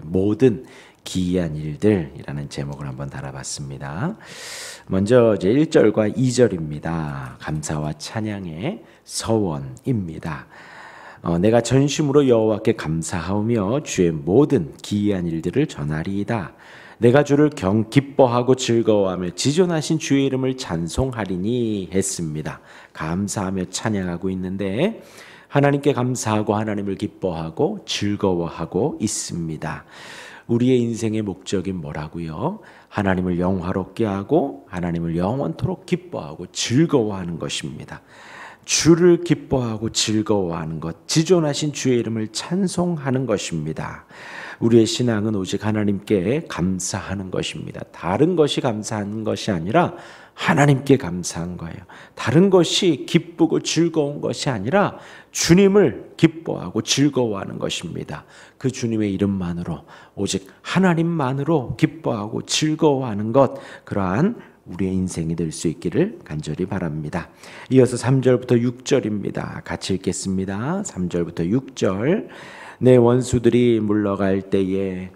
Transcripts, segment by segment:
모든 기이한 일들이라는 제목을 한번 달아봤습니다. 먼저 이제 1절과 2절입니다. 감사와 찬양의 서원입니다. 내가 전심으로 여호와께 감사하며 주의 모든 기이한 일들을 전하리이다. 내가 주를 기뻐하고 즐거워하며 지존하신 주의 이름을 찬송하리니 했습니다. 감사하며 찬양하고 있는데 하나님께 감사하고 하나님을 기뻐하고 즐거워하고 있습니다. 우리의 인생의 목적이 뭐라고요? 하나님을 영화롭게 하고 하나님을 영원토록 기뻐하고 즐거워하는 것입니다. 주를 기뻐하고 즐거워하는 것, 지존하신 주의 이름을 찬송하는 것입니다. 우리의 신앙은 오직 하나님께 감사하는 것입니다. 다른 것이 감사하는 것이 아니라 하나님께 감사한 거예요. 다른 것이 기쁘고 즐거운 것이 아니라 주님을 기뻐하고 즐거워하는 것입니다. 그 주님의 이름만으로, 오직 하나님만으로 기뻐하고 즐거워하는 것, 그러한 우리의 인생이 될 수 있기를 간절히 바랍니다. 이어서 3절부터 6절입니다. 같이 읽겠습니다. 3절부터 6절. 내 원수들이 물러갈 때에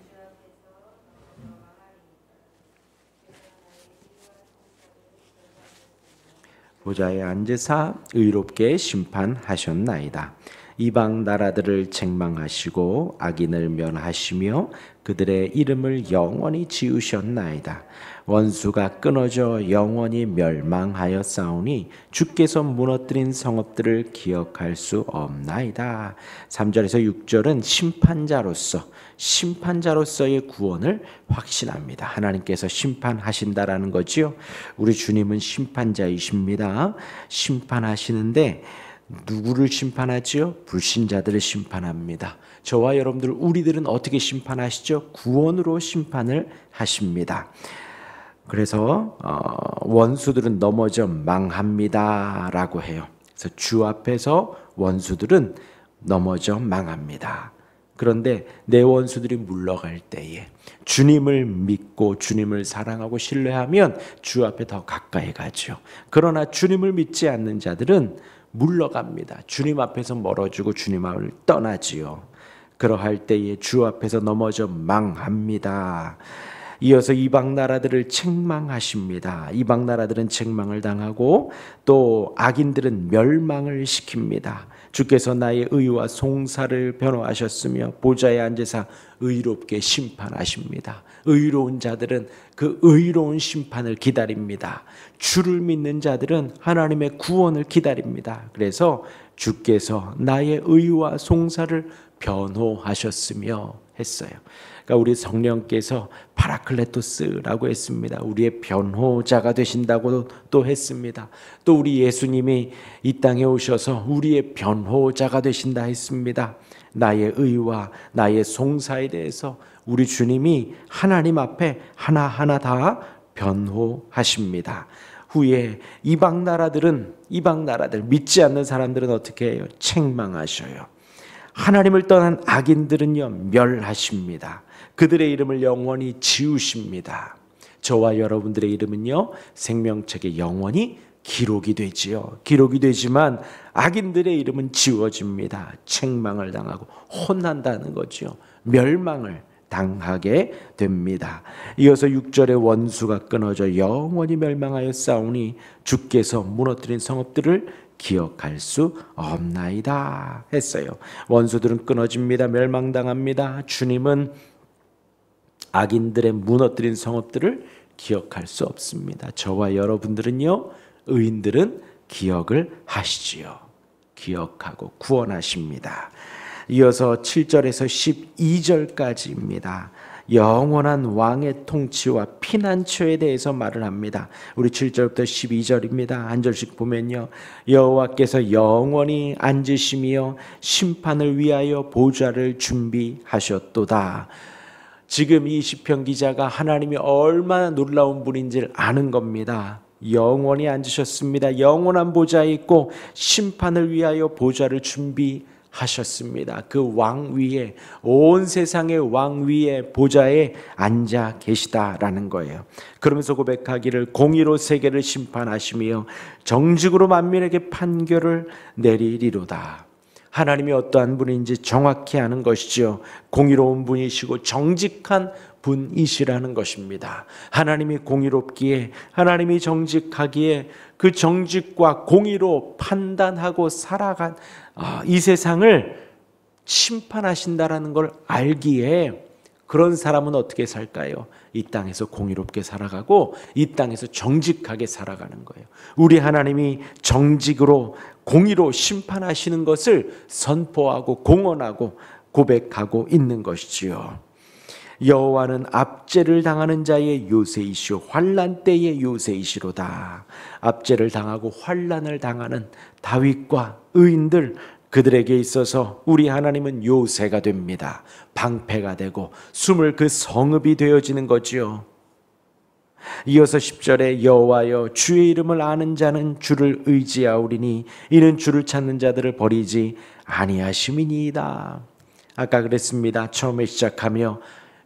보좌에 앉으사 의롭게 심판하셨나이다. 이방 나라들을 책망하시고 악인을 멸하시며 그들의 이름을 영원히 지으셨나이다. 원수가 끊어져 영원히 멸망하였사오니 주께서 무너뜨린 성읍들을 기억할 수 없나이다. 3절에서 6절은 심판자로서의 구원을 확신합니다. 하나님께서 심판하신다라는 거지요. 우리 주님은 심판자이십니다. 심판하시는데 누구를 심판하지요? 불신자들을 심판합니다. 저와 여러분들, 우리들은 어떻게 심판하시죠? 구원으로 심판을 하십니다. 그래서 원수들은 넘어져 망합니다 라고 해요. 그래서 주 앞에서 원수들은 넘어져 망합니다. 그런데 내 원수들이 물러갈 때에 주님을 믿고 주님을 사랑하고 신뢰하면 주 앞에 더 가까이 가죠. 그러나 주님을 믿지 않는 자들은 물러갑니다. 주님 앞에서 멀어지고 주님 앞을 떠나지요. 그러할 때에 주 앞에서 넘어져 망합니다. 이어서 이방 나라들을 책망하십니다. 이방 나라들은 책망을 당하고 또 악인들은 멸망을 시킵니다. 주께서 나의 의와 송사를 변호하셨으며 보좌에 앉으사 의롭게 심판하십니다. 의로운 자들은 그 의로운 심판을 기다립니다. 주를 믿는 자들은 하나님의 구원을 기다립니다. 그래서 주께서 나의 의와 송사를 변호하셨으며 했어요. 그러니까 우리 성령께서 파라클레토스라고 했습니다. 우리의 변호자가 되신다고 또 했습니다. 또 우리 예수님이 이 땅에 오셔서 우리의 변호자가 되신다 했습니다. 나의 의와 나의 송사에 대해서 우리 주님이 하나님 앞에 하나하나 다 변호하십니다. 후에 이방 나라들 믿지 않는 사람들은 어떻게 해요? 책망하셔요. 하나님을 떠난 악인들은요 멸하십니다. 그들의 이름을 영원히 지우십니다. 저와 여러분들의 이름은요 생명책에 영원히 기록이 되지요. 기록이 되지만 악인들의 이름은 지워집니다. 책망을 당하고 혼난다는 거죠. 멸망을 당하게 됩니다. 이어서 6절에 원수가 끊어져 영원히 멸망하였사오니 주께서 무너뜨린 성읍들을 기억할 수 없나이다 했어요. 원수들은 끊어집니다. 멸망당합니다. 주님은 악인들의 무너뜨린 성읍들을 기억할 수 없습니다. 저와 여러분들은요, 의인들은 기억을 하시지요. 기억하고 구원하십니다. 이어서 7절에서 12절까지입니다. 영원한 왕의 통치와 피난처에 대해서 말을 합니다. 우리 7절부터 12절입니다. 한 절씩 보면요. 여호와께서 영원히 앉으시며 심판을 위하여 보좌를 준비하셨도다. 지금 이 시편 기자가 하나님이 얼마나 놀라운 분인지를 아는 겁니다. 영원히 앉으셨습니다. 영원한 보좌에 있고 심판을 위하여 보좌를 준비하셨습니다. 그 왕 위에, 온 세상의 왕 위에 보좌에 앉아 계시다라는 거예요. 그러면서 고백하기를 공의로 세계를 심판하시며 정직으로 만민에게 판결을 내리리로다. 하나님이 어떠한 분인지 정확히 아는 것이죠. 공의로운 분이시고 정직한 분이시라는 것입니다. 하나님이 공의롭기에, 하나님이 정직하기에 그 정직과 공의로 판단하고 살아간 이 세상을 심판하신다라는 걸 알기에 그런 사람은 어떻게 살까요? 이 땅에서 공의롭게 살아가고 이 땅에서 정직하게 살아가는 거예요. 우리 하나님이 정직으로 공의로 심판하시는 것을 선포하고 공언하고 고백하고 있는 것이지요. 여호와는 압제를 당하는 자의 요새이시오 환난 때의 요새이시로다. 압제를 당하고 환난을 당하는 다윗과 의인들, 그들에게 있어서 우리 하나님은 요새가 됩니다. 방패가 되고 숨을 그 성읍이 되어지는 거지요. 이어서 10절에 여호와여 주의 이름을 아는 자는 주를 의지하오리니 이는 주를 찾는 자들을 버리지 아니하심이니이다. 아까 그랬습니다. 처음에 시작하며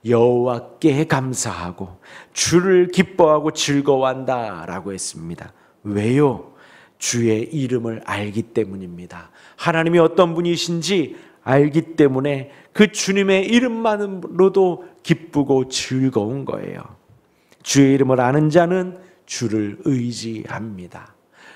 여호와께 감사하고 주를 기뻐하고 즐거워한다 라고 했습니다. 왜요? 주의 이름을 알기 때문입니다. 하나님이 어떤 분이신지 알기 때문에 그 주님의 이름만으로도 기쁘고 즐거운 거예요. 주의 이름을 아는 자는 주를 의지합니다.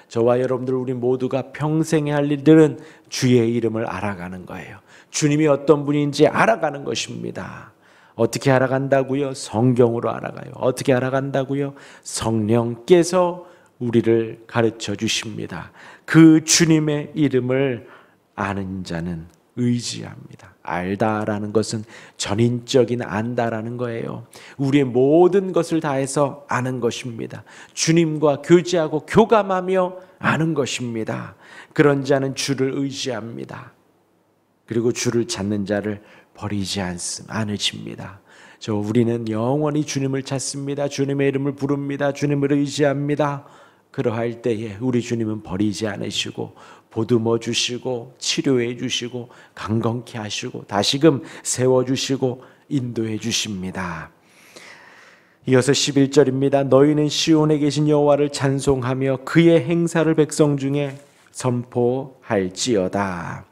저와 여러분들 우리 모두가 평생에 할 일들은 주의 이름을 알아가는 거예요. 주님이 어떤 분인지 알아가는 것입니다. 어떻게 알아간다고요? 성경으로 알아가요. 어떻게 알아간다고요? 성령께서 우리를 가르쳐 주십니다. 그 주님의 이름을 아는 자는 의지합니다. 알다라는 것은 전인적인 안다라는 거예요. 우리의 모든 것을 다해서 아는 것입니다. 주님과 교제하고 교감하며 아는 것입니다. 그런 자는 주를 의지합니다. 그리고 주를 찾는 자를 버리지 않으십니다. 우리는 영원히 주님을 찾습니다. 주님의 이름을 부릅니다. 주님을 의지합니다. 그러할 때에 우리 주님은 버리지 않으시고 보듬어 주시고 치료해 주시고 강건케 하시고 다시금 세워 주시고 인도해 주십니다. 이어서 11절입니다. 너희는 시온에 계신 여호와를 찬송하며 그의 행사를 백성 중에 선포할지어다.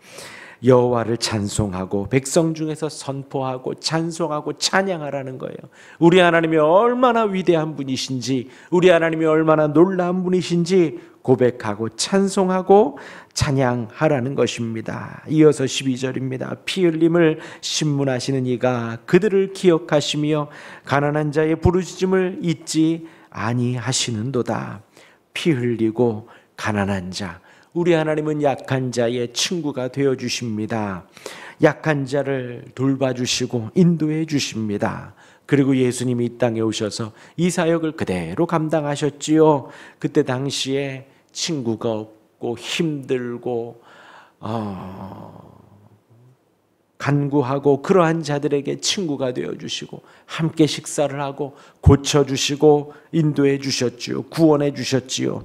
여호와를 찬송하고 백성 중에서 선포하고 찬송하고 찬양하라는 거예요. 우리 하나님이 얼마나 위대한 분이신지, 우리 하나님이 얼마나 놀라운 분이신지 고백하고 찬송하고 찬양하라는 것입니다. 이어서 12절입니다. 피 흘림을 신문하시는 이가 그들을 기억하시며 가난한 자의 부르짖음을 잊지 아니하시는도다. 피 흘리고 가난한 자, 우리 하나님은 약한 자의 친구가 되어 주십니다. 약한 자를 돌봐주시고 인도해 주십니다. 그리고 예수님이 이 땅에 오셔서 이 사역을 그대로 감당하셨지요. 그때 당시에 친구가 없고 힘들고 간구하고 그러한 자들에게 친구가 되어 주시고 함께 식사를 하고 고쳐 주시고 인도해 주셨지요. 구원해 주셨지요.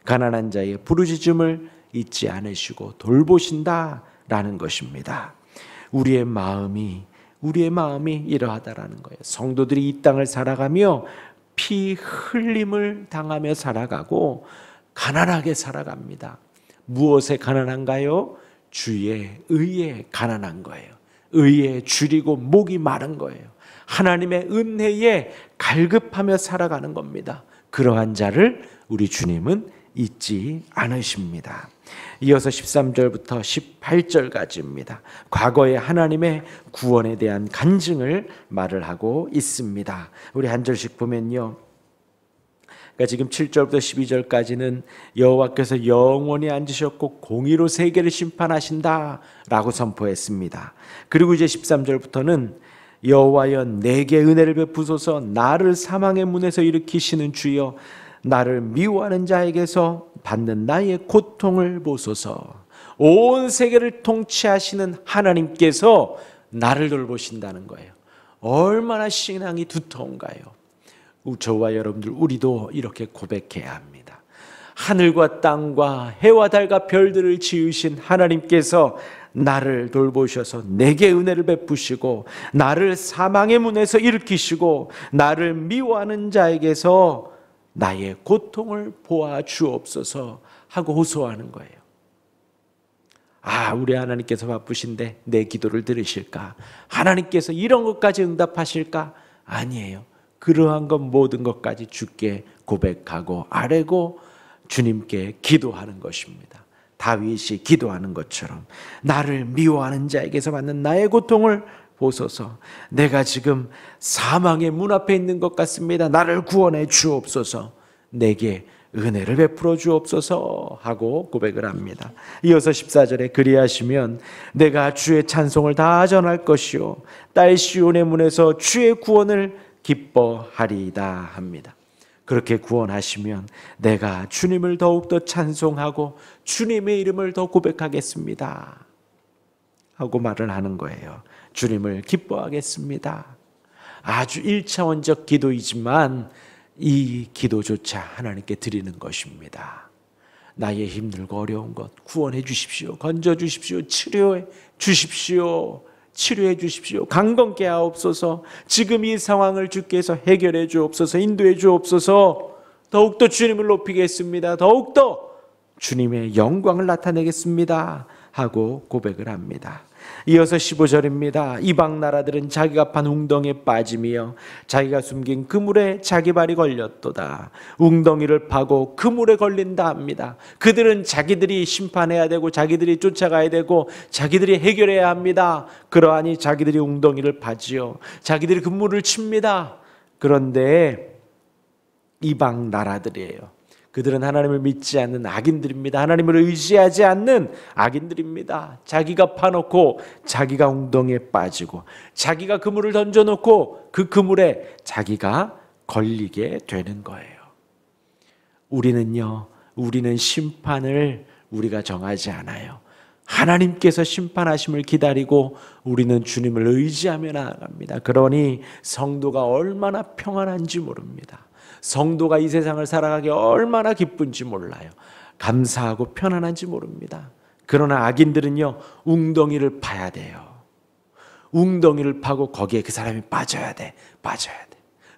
가난한 자의 부르짖음을 잊지 않으시고 돌보신다라는 것입니다. 우리의 마음이 이러하다라는 거예요. 성도들이 이 땅을 살아가며 피 흘림을 당하며 살아가고 가난하게 살아갑니다. 무엇에 가난한가요? 주의 의에 가난한 거예요. 의에 줄이고 목이 마른 거예요. 하나님의 은혜에 갈급하며 살아가는 겁니다. 그러한 자를 우리 주님은 잊지 않으십니다. 이어서 13절부터 18절까지입니다. 과거의 하나님의 구원에 대한 간증을 말을 하고 있습니다. 우리 한 절씩 보면요. 그러니까 지금 7절부터 12절까지는 여호와께서 영원히 앉으셨고 공의로 세계를 심판하신다라고 선포했습니다. 그리고 이제 13절부터는 여호와여 내게 은혜를 베푸소서 나를 사망의 문에서 일으키시는 주여 나를 미워하는 자에게서 받는 나의 고통을 보소서. 온 세계를 통치하시는 하나님께서 나를 돌보신다는 거예요. 얼마나 신앙이 두터운가요? 저와 여러분들 우리도 이렇게 고백해야 합니다. 하늘과 땅과 해와 달과 별들을 지으신 하나님께서 나를 돌보셔서 내게 은혜를 베푸시고 나를 사망의 문에서 일으키시고 나를 미워하는 자에게서 나의 고통을 보아 주옵소서 하고 호소하는 거예요. 우리 하나님께서 바쁘신데 내 기도를 들으실까? 하나님께서 이런 것까지 응답하실까? 아니에요. 그러한 것 모든 것까지 주께 고백하고 아뢰고 주님께 기도하는 것입니다. 다윗이 기도하는 것처럼 나를 미워하는 자에게서 받는 나의 고통을 보소서. 내가 지금 사망의 문 앞에 있는 것 같습니다. 나를 구원해 주옵소서. 내게 은혜를 베풀어 주옵소서 하고 고백을 합니다. 이어서 14절에 그리하시면 내가 주의 찬송을 다 전할 것이요 딸 시온의 문에서 주의 구원을 기뻐하리이다 합니다. 그렇게 구원하시면 내가 주님을 더욱더 찬송하고 주님의 이름을 더 고백하겠습니다 하고 말을 하는 거예요. 주님을 기뻐하겠습니다. 아주 1차원적 기도이지만 이 기도조차 하나님께 드리는 것입니다. 나의 힘들고 어려운 것 구원해 주십시오. 건져 주십시오. 치료해 주십시오. 치료해 주십시오. 강건케 하옵소서. 지금 이 상황을 주께서 해결해 주옵소서. 인도해 주옵소서. 더욱더 주님을 높이겠습니다. 더욱더 주님의 영광을 나타내겠습니다 하고 고백을 합니다. 이어서 15절입니다. 이방 나라들은 자기가 판 웅덩이에 빠지며 자기가 숨긴 그물에 자기 발이 걸렸도다. 웅덩이를 파고 그물에 걸린다 합니다. 그들은 자기들이 심판해야 되고 자기들이 쫓아가야 되고 자기들이 해결해야 합니다. 그러하니 자기들이 웅덩이를 파지요. 자기들이 그물을 칩니다. 그런데 이방 나라들이에요. 그들은 하나님을 믿지 않는 악인들입니다. 하나님을 의지하지 않는 악인들입니다. 자기가 파놓고 자기가 웅덩이에 빠지고 자기가 그물을 던져놓고 그 그물에 자기가 걸리게 되는 거예요. 우리는 심판을 우리가 정하지 않아요. 하나님께서 심판하심을 기다리고 우리는 주님을 의지하며 나아갑니다. 그러니 성도가 얼마나 평안한지 모릅니다. 성도가 이 세상을 살아가기 얼마나 기쁜지 몰라요. 감사하고 편안한지 모릅니다. 그러나 악인들은요, 웅덩이를 파야 돼요. 웅덩이를 파고 거기에 그 사람이 빠져야 돼.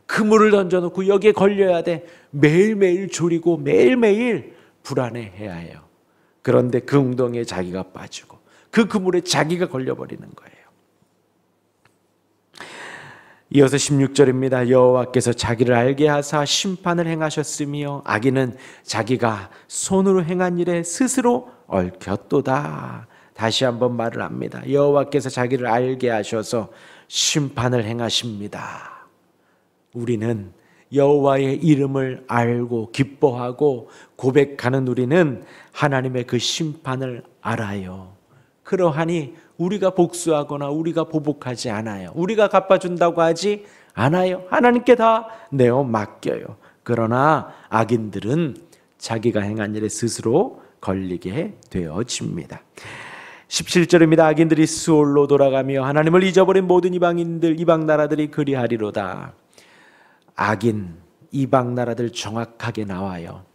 그물을 던져놓고 여기에 걸려야 돼. 매일매일 졸이고 매일매일 불안해해야 해요. 그런데 그 웅덩이에 자기가 빠지고 그 그물에 자기가 걸려버리는 거예요. 이어서 16절입니다. 여호와께서 자기를 알게 하사 심판을 행하셨으며 악인은 자기가 손으로 행한 일에 스스로 얽혔도다. 다시 한번 말을 합니다. 여호와께서 자기를 알게 하셔서 심판을 행하십니다. 우리는 여호와의 이름을 알고 기뻐하고 고백하는 우리는 하나님의 그 심판을 알아요. 그러하니 우리가 복수하거나 우리가 보복하지 않아요. 우리가 갚아준다고 하지 않아요. 하나님께 다 내어 맡겨요. 그러나 악인들은 자기가 행한 일에 스스로 걸리게 되어집니다. 17절입니다. 악인들이 스올로 돌아가며 하나님을 잊어버린 모든 이방 나라들이 그리하리로다. 악인, 이방 나라들 정확하게 나와요.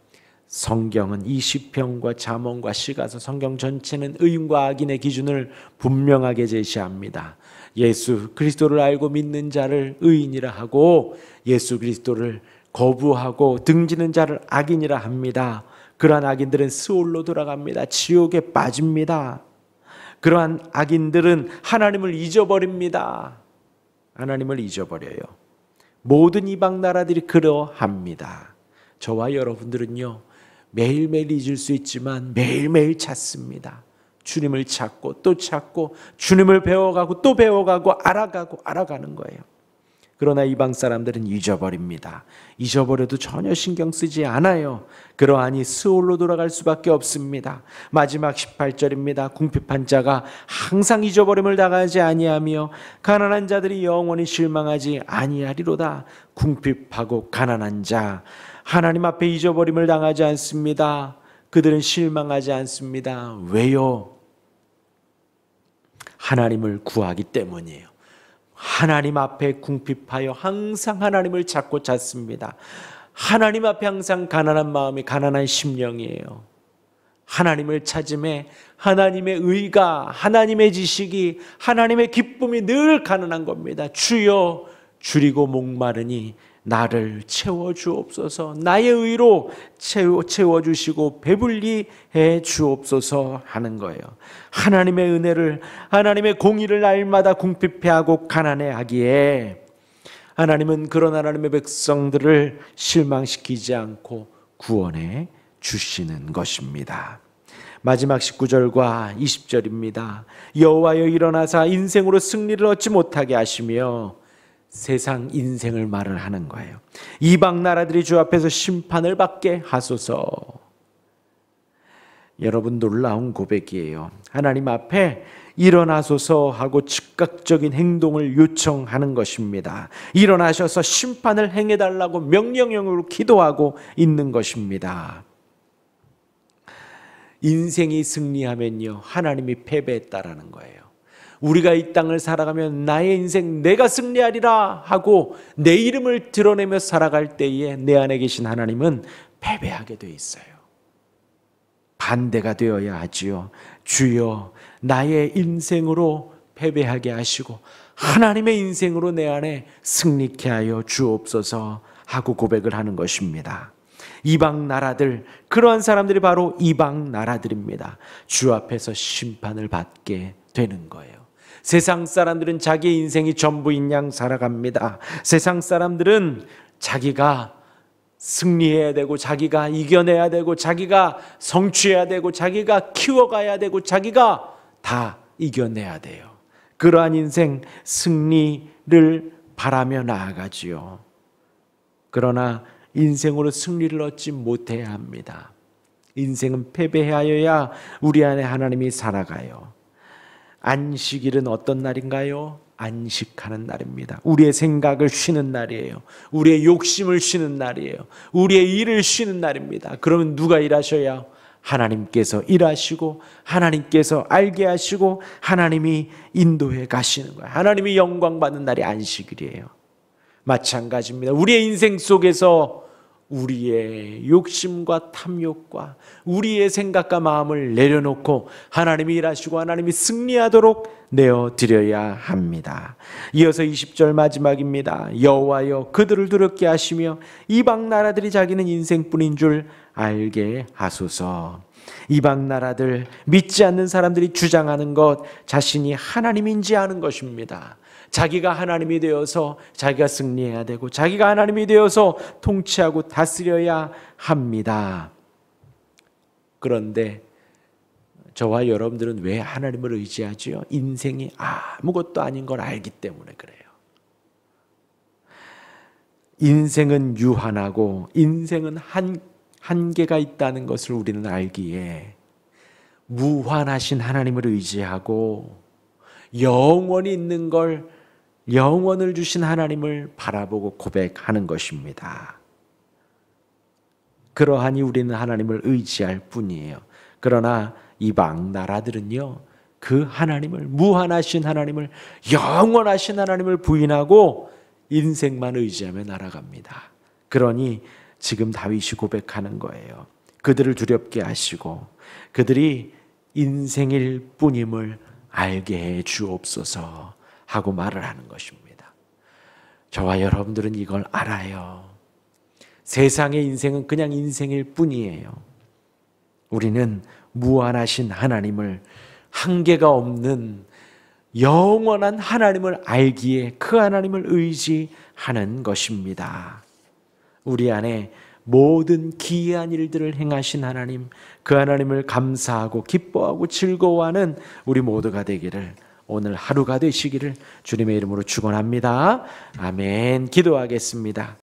성경은 이 시편과 잠언과 시가서 성경 전체는 의인과 악인의 기준을 분명하게 제시합니다. 예수 그리스도를 알고 믿는 자를 의인이라 하고 예수 그리스도를 거부하고 등지는 자를 악인이라 합니다. 그러한 악인들은 스올로 돌아갑니다. 지옥에 빠집니다. 그러한 악인들은 하나님을 잊어버립니다. 하나님을 잊어버려요. 모든 이방 나라들이 그러합니다. 저와 여러분들은요, 매일매일 잊을 수 있지만 매일매일 찾습니다. 주님을 찾고 또 찾고 주님을 배워가고 또 배워가고 알아가는 거예요. 그러나 이방 사람들은 잊어버립니다. 잊어버려도 전혀 신경 쓰지 않아요. 그러하니 스올로 돌아갈 수밖에 없습니다. 마지막 18절입니다. 궁핍한 자가 항상 잊어버림을 당하지 아니하며 가난한 자들이 영원히 실망하지 아니하리로다. 궁핍하고 가난한 자, 하나님 앞에 잊어버림을 당하지 않습니다. 그들은 실망하지 않습니다. 왜요? 하나님을 구하기 때문이에요. 하나님 앞에 궁핍하여 항상 하나님을 찾습니다. 하나님 앞에 항상 가난한 마음이 가난한 심령이에요. 하나님을 찾음에 하나님의 의가, 하나님의 지식이, 하나님의 기쁨이 늘 가난한 겁니다. 주여, 줄이고 목마르니 나를 채워주옵소서. 나의 의로 채워주시고 배불리 해주옵소서 하는 거예요. 하나님의 은혜를, 하나님의 공의를 날마다 궁핍해하고 가난해하기에 하나님은 그런 하나님의 백성들을 실망시키지 않고 구원해 주시는 것입니다. 마지막 19절과 20절입니다. 여호와여 일어나사 인생으로 승리를 얻지 못하게 하시며, 세상 인생을 말을 하는 거예요. 이방 나라들이 주 앞에서 심판을 받게 하소서. 여러분, 놀라운 고백이에요. 하나님 앞에 일어나소서 하고 즉각적인 행동을 요청하는 것입니다. 일어나셔서 심판을 행해달라고 명령형으로 기도하고 있는 것입니다. 인생이 승리하면요, 하나님이 패배했다라는 거예요. 우리가 이 땅을 살아가면 나의 인생 내가 승리하리라 하고 내 이름을 드러내며 살아갈 때에 내 안에 계신 하나님은 패배하게 돼 있어요. 반대가 되어야 하지요. 주여, 나의 인생으로 패배하게 하시고 하나님의 인생으로 내 안에 승리케 하여 주옵소서 하고 고백을 하는 것입니다. 이방 나라들, 그러한 사람들이 바로 이방 나라들입니다. 주 앞에서 심판을 받게 되는 거예요. 세상 사람들은 자기 인생이 전부인 양 살아갑니다. 세상 사람들은 자기가 승리해야 되고, 자기가 이겨내야 되고, 자기가 성취해야 되고, 자기가 키워가야 되고, 자기가 다 이겨내야 돼요. 그러한 인생, 승리를 바라며 나아가지요. 그러나 인생으로 승리를 얻지 못해야 합니다. 인생은 패배하여야 우리 안에 하나님이 살아가요. 안식일은 어떤 날인가요? 안식하는 날입니다. 우리의 생각을 쉬는 날이에요. 우리의 욕심을 쉬는 날이에요. 우리의 일을 쉬는 날입니다. 그러면 누가 일하셔야? 하나님께서 일하시고, 하나님께서 알게 하시고, 하나님이 인도해 가시는 거예요. 하나님이 영광 받는 날이 안식일이에요. 마찬가지입니다. 우리의 인생 속에서 우리의 욕심과 탐욕과 우리의 생각과 마음을 내려놓고 하나님이 일하시고 하나님이 승리하도록 내어드려야 합니다. 이어서 20절 마지막입니다. 여호와여 그들을 두렵게 하시며 이방 나라들이 자기는 인생뿐인 줄 알게 하소서. 이방 나라들, 믿지 않는 사람들이 주장하는 것 자신이 하나님인지 아는 것입니다. 자기가 하나님이 되어서 자기가 승리해야 되고, 자기가 하나님이 되어서 통치하고 다스려야 합니다. 그런데 저와 여러분들은 왜 하나님을 의지하지요? 인생이 아무것도 아닌 걸 알기 때문에 그래요. 인생은 유한하고 인생은 한계가 있다는 것을 우리는 알기에 무한하신 하나님을 의지하고 영원히 있는 걸, 영원을 주신 하나님을 바라보고 고백하는 것입니다. 그러하니 우리는 하나님을 의지할 뿐이에요. 그러나 이방 나라들은요, 그 하나님을, 무한하신 하나님을, 영원하신 하나님을 부인하고 인생만 의지하며 날아갑니다. 그러니 지금 다윗이 고백하는 거예요. 그들을 두렵게 하시고 그들이 인생일 뿐임을 알게 해 주옵소서 하고 말을 하는 것입니다. 저와 여러분들은 이걸 알아요. 세상의 인생은 그냥 인생일 뿐이에요. 우리는 무한하신 하나님을, 한계가 없는 영원한 하나님을 알기에 그 하나님을 의지하는 것입니다. 우리 안에 모든 기이한 일들을 행하신 하나님, 그 하나님을 감사하고 기뻐하고 즐거워하는 우리 모두가 되기를, 오늘 하루가 되시기를 주님의 이름으로 축원합니다. 아멘. 기도하겠습니다.